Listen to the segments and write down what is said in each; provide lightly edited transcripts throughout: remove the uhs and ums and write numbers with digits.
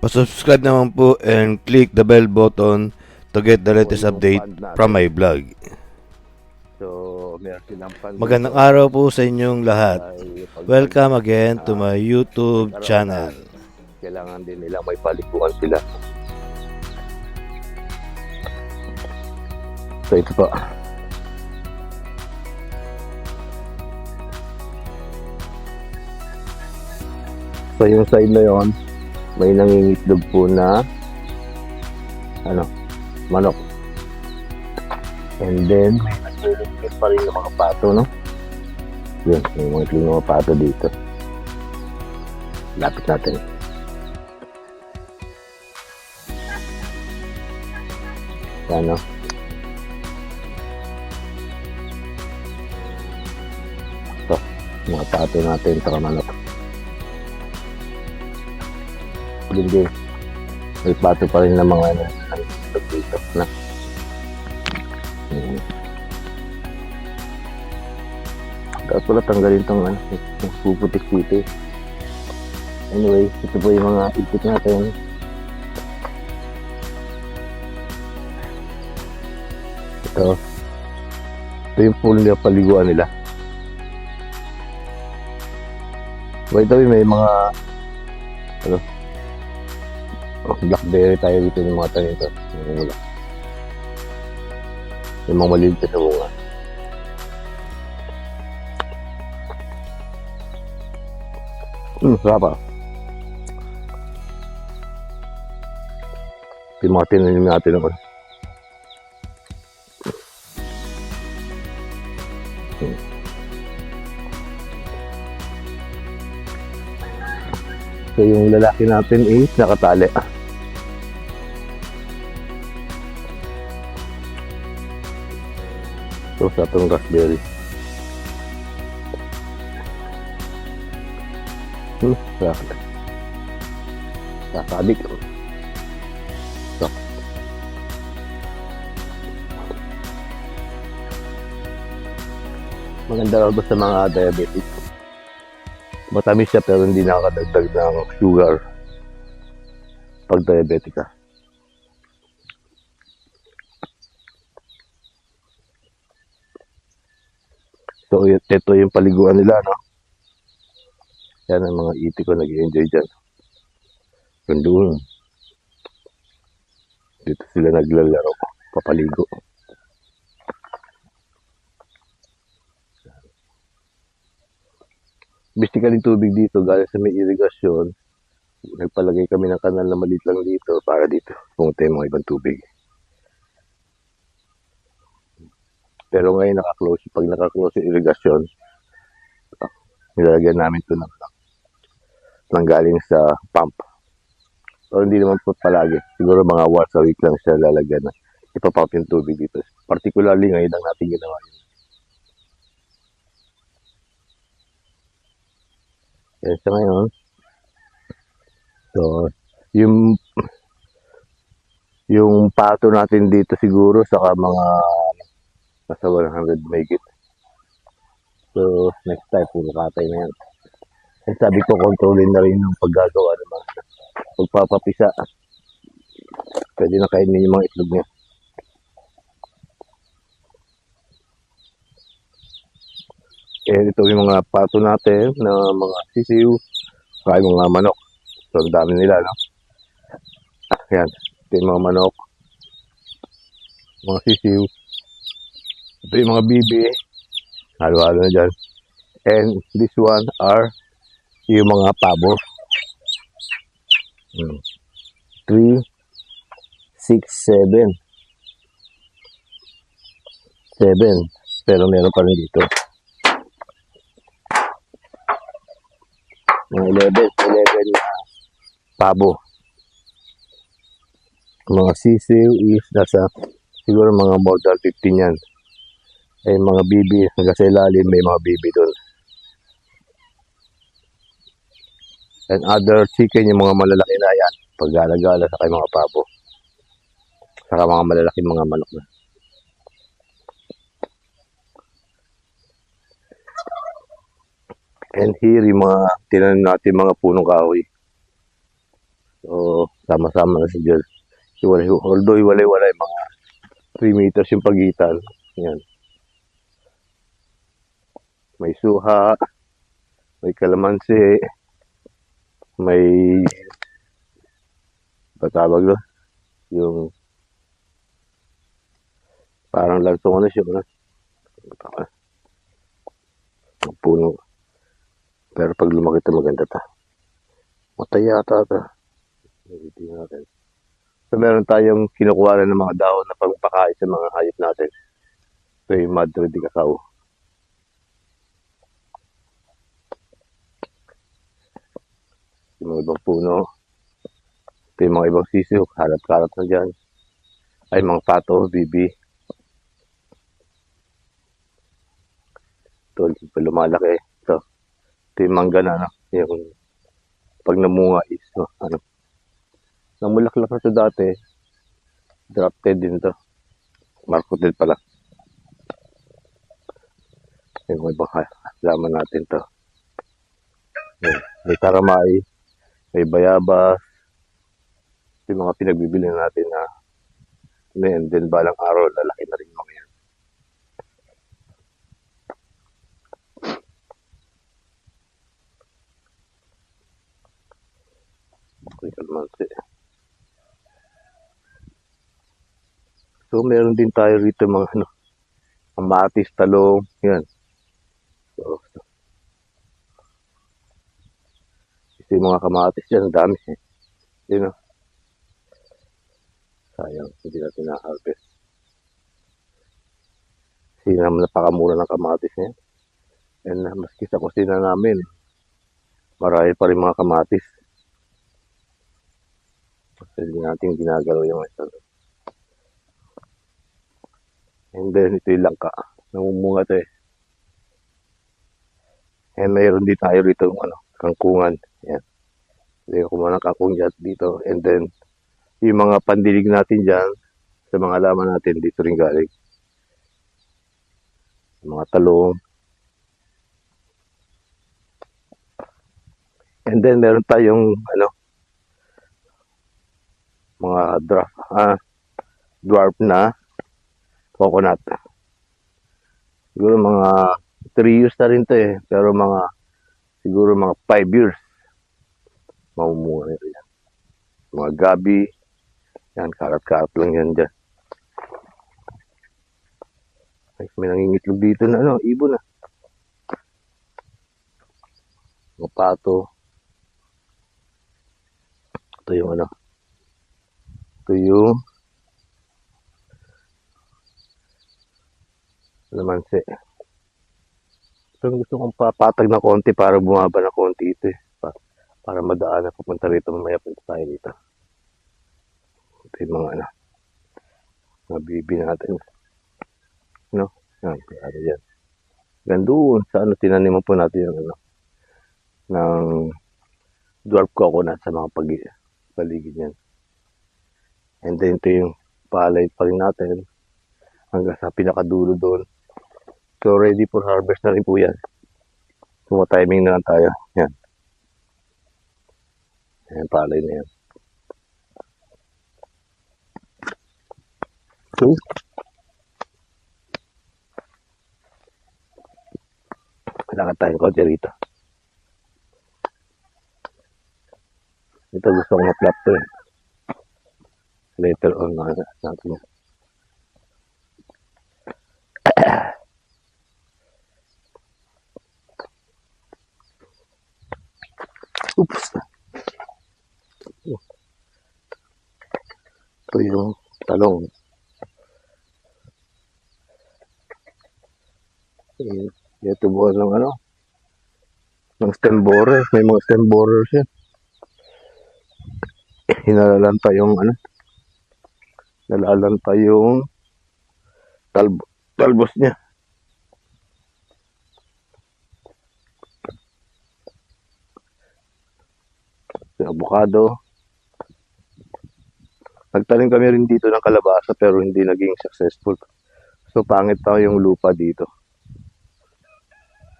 Pa-subscribe naman po and click the bell button to get the latest update from my vlog. So, meron silang pan. Magandang araw po sa inyong lahat. Welcome again to my YouTube channel. Kailangan din nila may paliguan sila. So, ito po. So, yung side na yon, may nangingitlog po na manok. And then, may naglilingkit pa rin yung mga pato, no? Yun, may mga itlog ng mga pato dito. Lapit natin. Yan, no? Ito, mga pato natin, saka manok. Hindi, may pato pa rin ng mga dito, na. Dapat pala tanggalin itong puputik-putik. Anyway, ito po yung mga itik natin. Ito yung pool nila, paliguan nila. By the way, may mga blackberry tayo dito ng mga tayo ito. Yung mga maliit na bunga. Sarap ah. Timatin natin ako. So yung lalaki natin is nakatali. So sa itong raspberry. Sasadik. So. Maganda raw sa mga diabetic. Matamis siya pero hindi nakakadagdag ng sugar pag diabetic ka. So ito yung paliguan nila, no? Yan ang mga iti ko nag-enjoy dyan. Doon. Dito sila naglalaro, papaligo. Basically tubig dito galing sa may irigasyon. Nagpalagay kami ng kanal na maliit lang dito para dito pumunta yung mga ibang tubig. Pero ngayon naka-close. Pag naka-close yung irigasyon, nilalagyan namin ito ng galing sa pump. So hindi naman po palagi. Siguro mga once a week lang siya lalagyan na ipapump yung tubig dito. Particularly ngayon lang natin ginawa yun. Yan sa ngayon. So, yung pato natin dito siguro saka mga nasa 100 megit. So, next time, pumukatay na yan. And sabi ko, kontrolin na rin yung paggagawa ng mga pagpapapisa. Pwede na kainin yung mga itlog niya. And ito yung mga pato natin na mga sisiw, saka yung mga manok. So, ang dami nila, no? Yan. Ito yung mga manok, mga sisiw. Ito yung mga bibi. Halo-halo na dyan. And this one are yung mga pabo. 3, 6, 7. 7. Pero meron pa rin dito. Mga 11 na pabo. Mga sisiw is nasa siguro mga more than 15 yan. Ay mga bibi, hanggang sa ilalim may mga bibi doon. And other chicken, yung mga malalaki na yan, paggala-gala sa kay mga pabo. Saka mga malalaking mga manok na. And here, yung mga tinanim natin mga punong kahoy. So, Sama-sama na si Jel. Although hiwalay-walay, mga 3 meters yung pagitan. Yan. May suha, may kalamansi, may patawag doon. Yung parang lantong ano siya. Puno. Pero pag lumaki ito, maganda ta. Matay yata ito. Tingnan natin. So, meron tayong kinukuha ng mga dahon na pagpakain sa mga hayop natin. Ito yung Madre de Cacao. Yung mga ibang puno. Ito yung mga ibang sisiyo. Harap-harap na dyan. Ay, mga pato, bibi. Ito, lumalaki. Ito yung mangga na, ano. Yung pag namunga is, no, ano. Namulaklak na ito dati. Drafted din to. Marketed pala. Yung mga ibang halaman natin to. May taramay, may bayabas. Ito yung mga pinagbibili natin na and then balang araw, lalaki na rin mga yan. Okay, kalmansi. So, meron din tayo rito mga ano, kamatis, talong, yan. So, ito yung mga kamatis dyan, ang dami. Yun o. Sayang, hindi natin na-harvest. Kasi napakamura ng kamatis niya. And maski sa kusina namin, marami pa rin mga kamatis. Kasi hindi natin ginagalaw yung ito. And then, ito yung langka. Namumunga ito eh. And mayroon din tayo rito ano, kangkungan. Yan. Hindi ko muna kangkung dito. And then, yung mga pandilig natin dyan, sa mga halaman natin, dito rin galing. Mga talong. And then, meron tayong, ano, mga dwarf na coconut. Siguro mga 3 years na rin to eh. Pero siguro mga 5 years. Mamumuha nito yan. Mga gabi. Yan, karat-karat lang yan dyan. Ay, may nangingitlog dito na ano, ibon na. Mga pato. Ito yung ano. Ito yung lamansi. Pero gusto kong papatag na konti para bumaba na konti ito eh. Para madaan na pupunta rito. Mamaya punta tayo dito. Ito yung mga ano. Mga bibi natin. No? Yan, ano yan. Gandun sa ano, tinaniman po natin yung ano. Ng dwarf coconut sa mga paligid yan. And then ito yung palay pa rin natin. Hanggang sa pinakadulo doon. So, ready for harvest na rin po yan. Tumatiming na lang tayo. Yan. Yan, palay na yan. So, kailangan tayong konti rito. Ito gusto kong ma-flap to eh. Later on, natin. Oops. Ito yung talong. Ito buwan ng ano? Ng stem borer. May mga stem borers yan. Hinalalanta yung ano? Nalalanta yung talbos niya. Yung avocado. Nagtanim kami rin dito ng kalabasa pero hindi naging successful. So pangit pa yung lupa dito.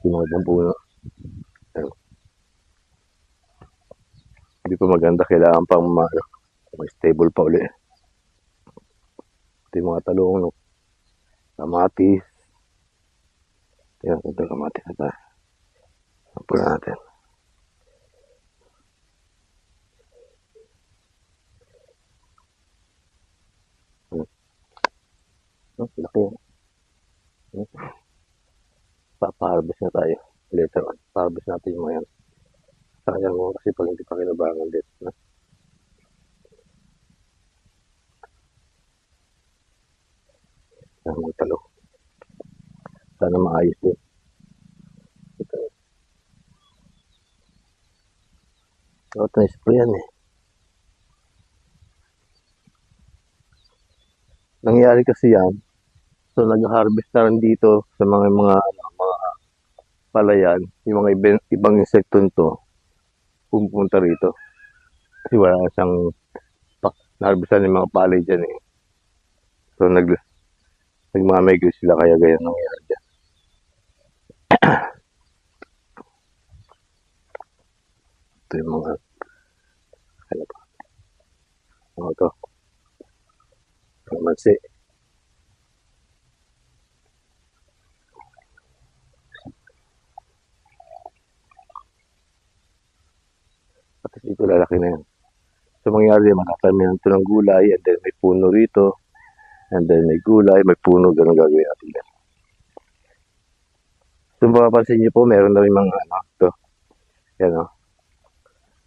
Yung mga puno. Hindi pa maganda, kailangan pang May stable pa uli. Ito yung mga talong, no? Kamatis. Yan, ito kamatis na tayo. Tapos natin. Laki yan. Papa-harvest na tayo. Later on, harvest natin yung mga yan. Sayang mo kasi pag hindi pa kinabangan din. No? Yan, mga talong. Sana maayos din. Ito. Ito na spray yan eh. Nangyari kasi yan. So nag-harvest na rin dito sa mga palayan, yung mga ibang insekto nito pumunta rito. Kasi wala siyang na-harvestan yung mga palay dyan eh. So nagmamigay sila kaya ganyan nangyari dyan. Ito yung mga ano pa. Ito. Mansi. At dito lalaki na yan. So mangyari yan, matatamin ito ng gulay, and then may puno rito, and then may gulay, may puno, ganun gagawin natin yan. So mapapansin niyo po, meron na rin mga ano, ito. Yan o.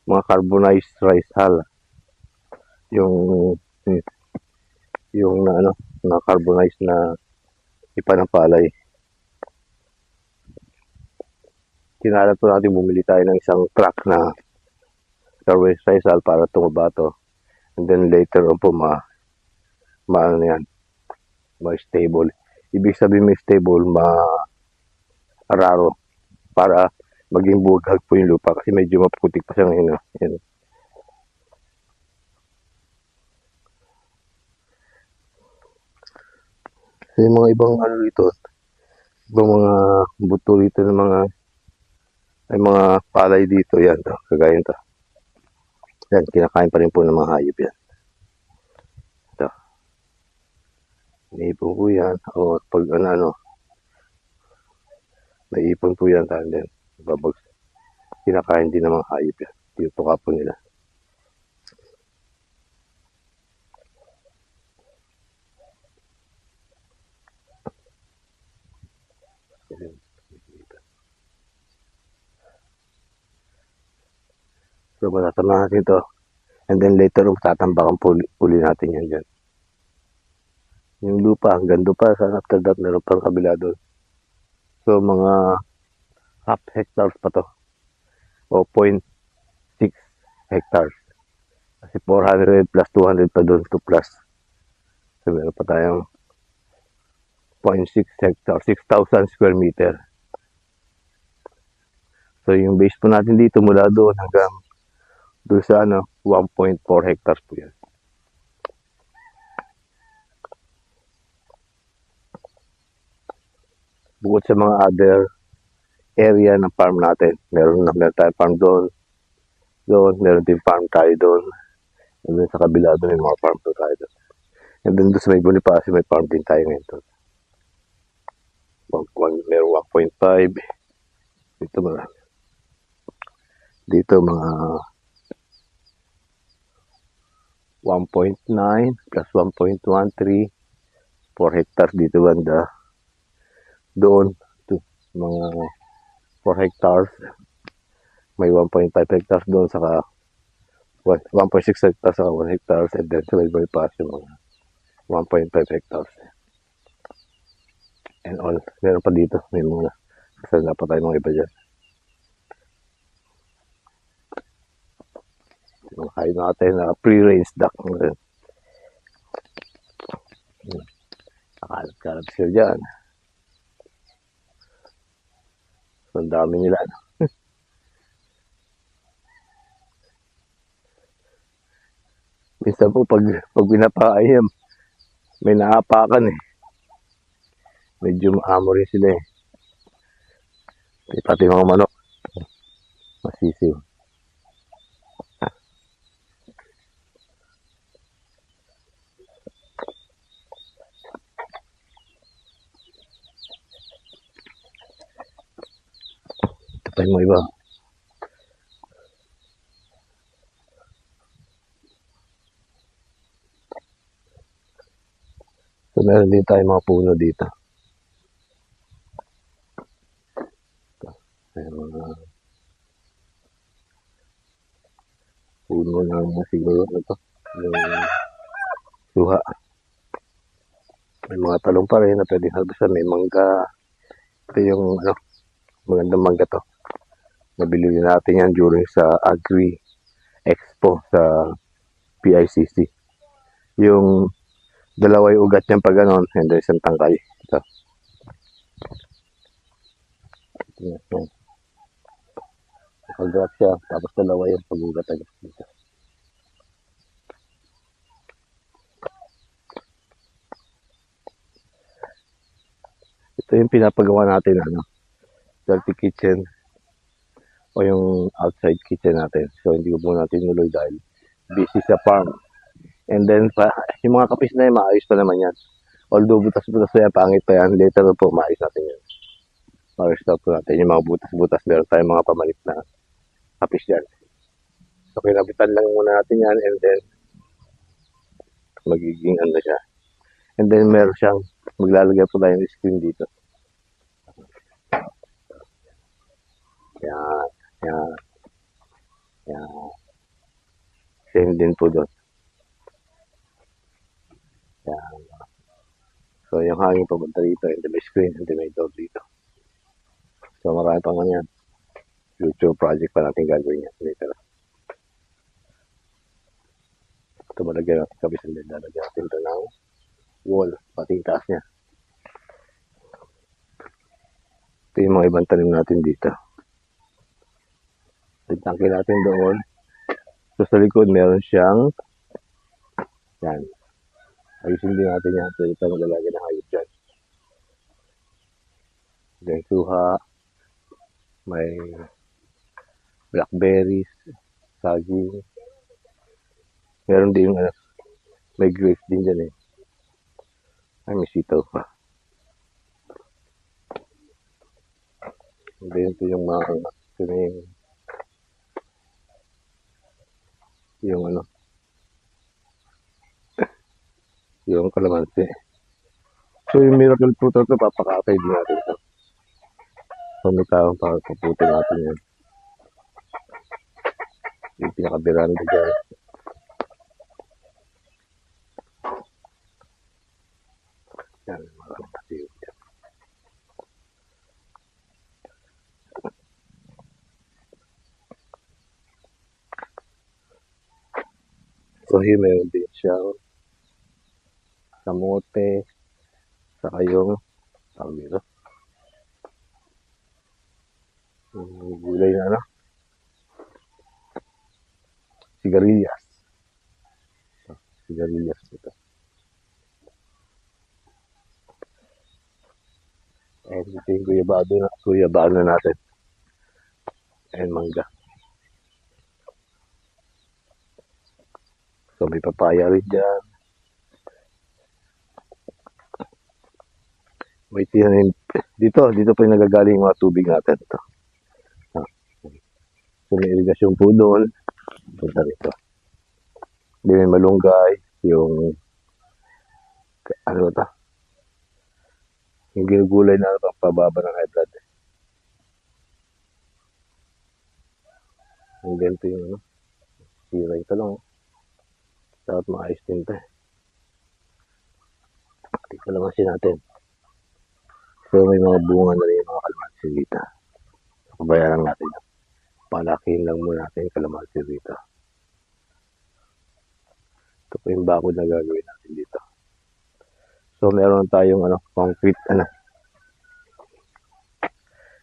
Mga carbonized rice hull. Yung na ano, na carbonized na ipa ng palay. Kinalat po natin bumili tayo ng isang truck na carbonized rice hull para tumaba to. And then later on po ano yan, ma-stable. Ibig sabihin may stable, araro para maging buhag po yung lupa kasi medyo maputik pa siya ngayon. Yan. So, yung mga ibang ano rito, ibang mga buto rito ng mga palay dito, yan to, kagaya to. Yan, kinakain pa rin po ng mga hayop yan. Ito. Naipon po yan. O pag ano, naipon po yan, and then kinakain din ng mga hayop yan. Tinutuka po nila. So, matatama natin ito. And then later, tatambakan po uli natin yan dyan. Yung lupa, hanggang doon pa. Sa after that, meron pang kabila doon. So, mga half hectares pa to. O 0.6 hectares. Kasi 400 plus 200 pa doon to plus. So, meron pa tayong 0.6 hectares, 6,000 square meter. So, yung base po natin dito mula doon hanggang doon sa 1.4 hectares po yan. Bukod sa mga other area ng farm natin, meron tayo farm doon, meron din farm tayo doon, and then sa kabila doon may mga farm po tayo doon. And then doon sa may Bonifacio, may farm din tayo ngayon doon. Meron 1.5, dito mga 1.9 plus 1.13, 4 hectares dito banda. Doon, mga 4 hectares. May 1.5 hectares doon, saka 1.6 hectares, saka 1 hectares, and then sa may bypass yung mga 1.5 hectares. And all, meron pa dito, may mga kasala pa tayo mga iba dyan. Yung kain natin na pre-range duck. Nakalat-kalat sila dyan. So, ang dami nila. Minsan po, pag pinapakain, may naapakan eh. Medyo maamo rin sila eh. Pati mga manok. Masisiw. Patay mo iba. So, meron din tayo mga puno dito. May mga puno ng siguro na to. Yung suha. May mga talong pa rin na pwedeng harvestan. May mangga. Ito yung magandang mangga to. Nabili din natin yan during sa Agri Expo sa PICC. Yung dalawa yung ugat niyang pag ganon, and then isang tangkay. Ito. Nakagrap siya, tapos dalawa yung pag-ugat agad dito. Ito yung pinapagawa natin, dirty kitchen o yung outside kitchen natin. So, hindi ko muna tinuloy dahil busy sa farm. And then, yung mga kapis na yan, maayos pa naman yan. Although, butas-butas na yan, pangit pa yan. Later po, maayos natin yan. Ma-restore po natin yung mga butas-butas. Meron tayong mga pamalit na kapis yan. So, kinabitan lang muna natin yan and then, magiging siya. And then, meron siyang, maglalagay po tayo ng screen dito. Yan. Yan. Yan. Same din po doon. Yan. So, yung hangin papunta dito, and then may screen, and then may door dito. So, marami pa man yan. Future project pa natin gagawin yan later. Ito malagyan natin kabis, and then lalagyan natin ito ng wall, pati taas niya. Ito yung mga ibang tanim natin dito. Tangke natin doon. So, sa likod, meron siyang yan. Ayusin din natin yan. So, ito maglalagay ng hayop dyan. Then, suha. May blackberries. Saging. Meron din yung may grapes din dyan eh. Ay, may sitaw pa. And then, ito yung mga yung kalamansi. So, yung miracle fruit ito, papakatay din natin ito. So, may taong paputin natin yan. Yung pinaka-veranda dyan. Yan, maraming pasiyo dyan. So, here meron din siyang kamote, saka yung tawag dito. Yung gulay na sigarilyas. Sigarilyas ito. And ito yung guyabado na natin. And mangga. So, may papaya rin dyan. May tinanim. Dito po yung nagagaling mga tubig natin. Ito. So, may irigasyon po doon. Punta rito. Hindi may malunggay. Yung yung ginugulay na pababa ng high blood. Ang ganito yung sira ito lang. Dapat maayos din ito. Tignan naman natin. So, may mga bunga na rin yung mga kalamansi dito. Kabayaran natin. Palakihin lang muna natin yung kalamansi dito. Ito po yung bakod na gagawin natin dito. So, meron tayong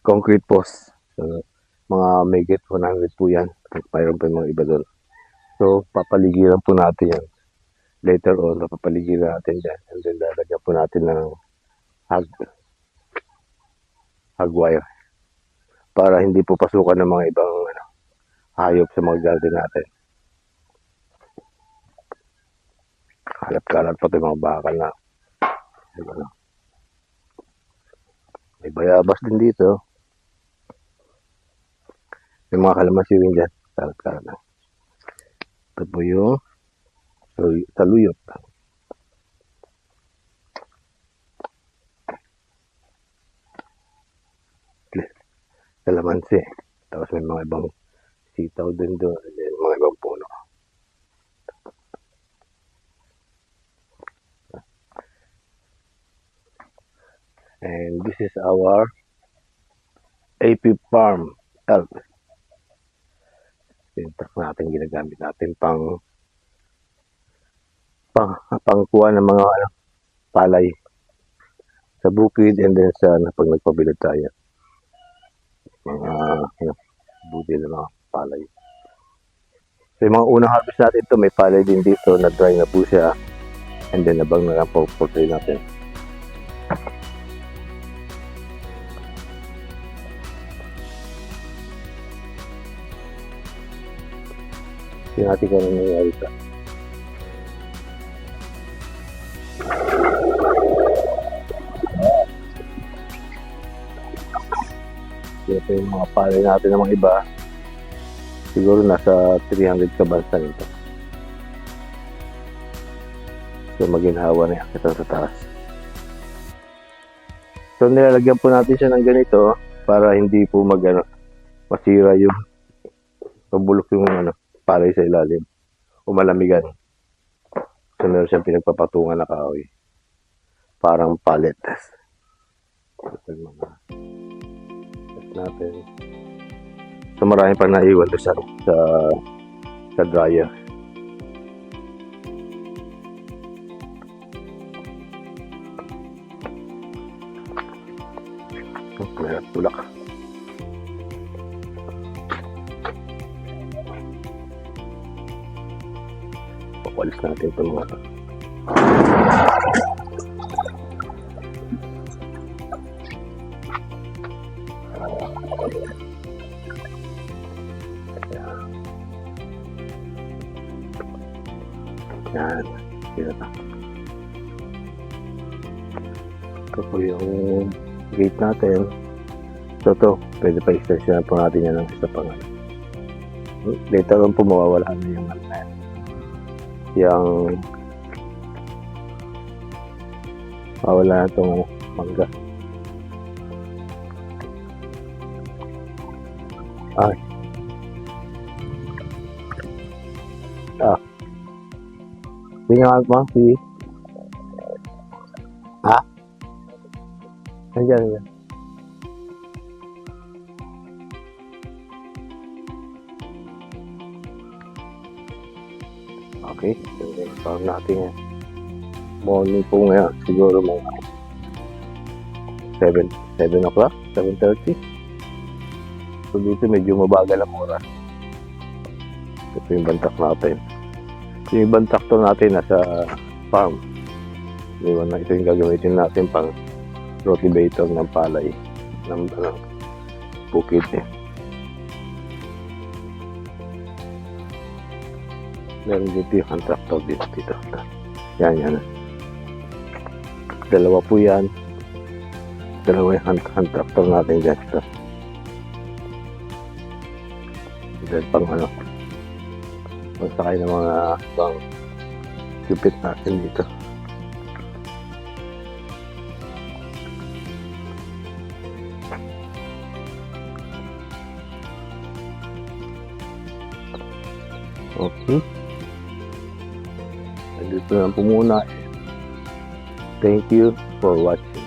concrete post. So, mga megit 100 po yan. Mayroon pa yung mga iba doon. So, papaligiran po natin yan. Later on, papaligiran natin dyan. And then, lalagyan po natin ng hog wire. Para hindi po pasukan ng mga ibang hayop sa mga garden natin. Kalat-kalat pa ito mga bakal na. May bayabas din dito. May mga kalamansi rin dyan. Karat-karat lang. Ito po yung saluyot. Kalamansi. Tapos may mga ibang sitaw din doon. And then, mga ibang puno. And this is our AP Farm Elf. Yung truck natin ginagamit natin pangkuha ng mga palay sa bukid and then sa pag nagpabilad tayo. Mga budil ng mga palay. So yung mga unang harvest natin ito, may palay din dito na dry na po siya and then nabang na lang po portray natin. Tingnan natin kung ano nangyayari sa ito yung mga palay natin ng mga iba. Siguro nasa 300 kabansa nito. So maginhawa na yan ito sa taas. So nilalagyan po natin siya ng ganito para hindi po masira yung mabulok yung palay sa ilalim o malamigan. So meron siyang pinagpapatungan na kahoy. Parang pallet. Ito yung mga natin. So marami pa naiwan doon sa dryer. May tulak. Papalis natin ito mga yan. Ito po yung gate natin. So ito, pwede pa extension po natin yan ng isa pang later on po mawawala na yung yung mawawala na itong mangga. Tingnan mo si Nandiyan. Okay, so natin yan. Morning po ngayon, siguro mga 7 o'clock, 7:30. So dito medyo mabagal ang oras. Ito yung bantak natin. Yung ibang traktor natin nasa farm. Ito yung gagamitin natin pang rotivator ng palay ng bukid Meron dito yung tractor dito. Yan. Dalawa po yan. Dalawa yung hand tractor natin dyan. Then pang pagsakay ng mga bang gupit natin dito. Okay. Dito lang po muna. Thank you for watching.